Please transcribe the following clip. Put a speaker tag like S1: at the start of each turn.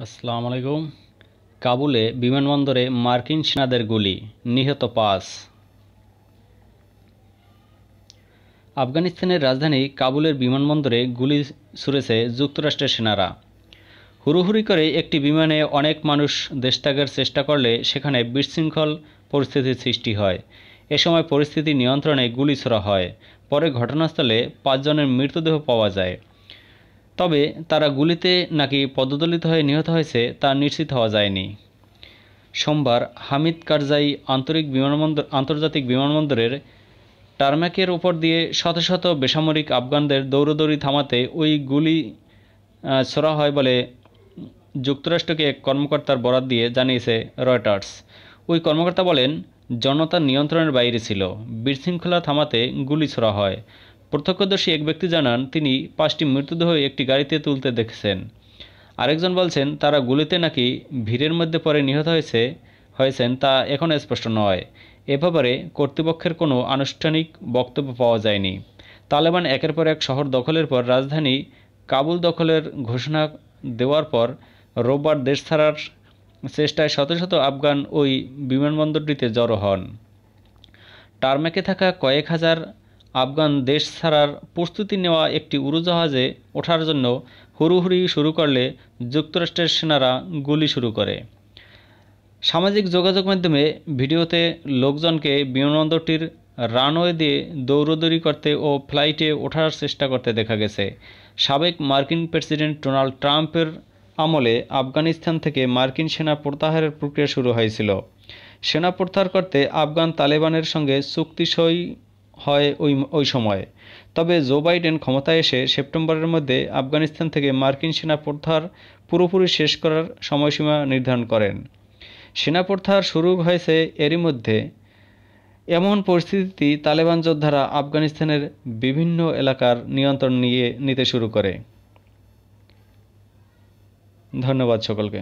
S1: আসসালামু আলাইকুম। কাবুলে বিমানবন্দরে মার্কিন সেনাদের গুলি, নিহত ৫। আফগানিস্তানের রাজধানী কাবুলের বিমানবন্দরে গুলি ছুড়েছে যুক্তরাষ্ট্রের সেনারা। হুড়োহুড়ি করে একটি বিমানে অনেক মানুষ দেশত্যাগের চেষ্টা করলে সেখানে বিশৃঙ্খল পরিস্থিতির সৃষ্টি হয়। এ সময় পরিস্থিতি নিয়ন্ত্রণে গুলি ছোড়া হয়। পরে ঘটনাস্থলে ৫ জনের মৃতদেহ পাওয়া যায়। তবে তারা গুলিতে নাকি পদদলিত হয়ে নিহত হয়েছে তা নিশ্চিত হওয়া যায়নি। সোমবার হামিদ কারজাই আন্তর্জাতিক বিমানবন্দরের টারম্যাকের উপর দিয়ে শত শত বেসামরিক আফগানদের দৌড়দৌড়ি থামাতে ওই গুলি ছোড়া হয় বলে যুক্তরাষ্ট্রকে এক কর্মকর্তার বরাত দিয়ে জানিয়েছে রয়টার্স। ওই কর্মকর্তা বলেন, জনতা নিয়ন্ত্রণের বাইরে ছিল, বিশৃঙ্খলা থামাতে গুলি ছোড়া হয়। প্রত্যক্ষদর্শী এক ব্যক্তি জানান, তিনি ৫টি মৃতদেহ একটি গাড়িতে তুলতে দেখেছেন। আরেকজন বলছেন, তারা গুলিতে নাকি ভিড়ের মধ্যে পড়ে নিহত হয়েছেন তা এখনও স্পষ্ট নয়। এ ব্যাপারে কর্তৃপক্ষের কোনো আনুষ্ঠানিক বক্তব্য পাওয়া যায়নি। তালেবান একের পর এক শহর দখলের পর রাজধানী কাবুল দখলের ঘোষণা দেওয়ার পর রোববার দেশ ছাড়ার চেষ্টায় শত শত আফগান ওই বিমানবন্দরটিতে জড়ো হন। টারম্যাকে থাকা কয়েক হাজার আফগান দেশ ছাড়ার প্রস্তুতি নেওয়া একটি উড়োজাহাজে ওঠার জন্য হুড়োহুড়ি শুরু করলে যুক্তরাষ্ট্রের সেনারা গুলি শুরু করে। সামাজিক যোগাযোগ মাধ্যমে ভিডিওতে লোকজনকে বিমানবন্দরটির রানওয়ে দিয়ে দৌড়দৌড়ি করতে ও ফ্লাইটে ওঠার চেষ্টা করতে দেখা গেছে। সাবেক মার্কিন প্রেসিডেন্ট ডোনাল্ড ট্রাম্পের আমলে আফগানিস্তান থেকে মার্কিন সেনা প্রত্যাহারের প্রক্রিয়া শুরু হয়েছিল। সেনা প্রত্যাহার করতে আফগান তালেবানের সঙ্গে চুক্তি সই হয় ওই সময়। তবে জো বাইডেন ক্ষমতায় এসে সেপ্টেম্বরের মধ্যে আফগানিস্তান থেকে মার্কিন সেনা প্রত্যাহার পুরোপুরি শেষ করার সময়সীমা নির্ধারণ করেন। সেনা প্রত্যাহার শুরু হয়েছে এরই মধ্যে। এমন পরিস্থিতি তালেবান যোদ্ধারা আফগানিস্তানের বিভিন্ন এলাকার নিয়ন্ত্রণ নিতে শুরু করে। ধন্যবাদ সকলকে।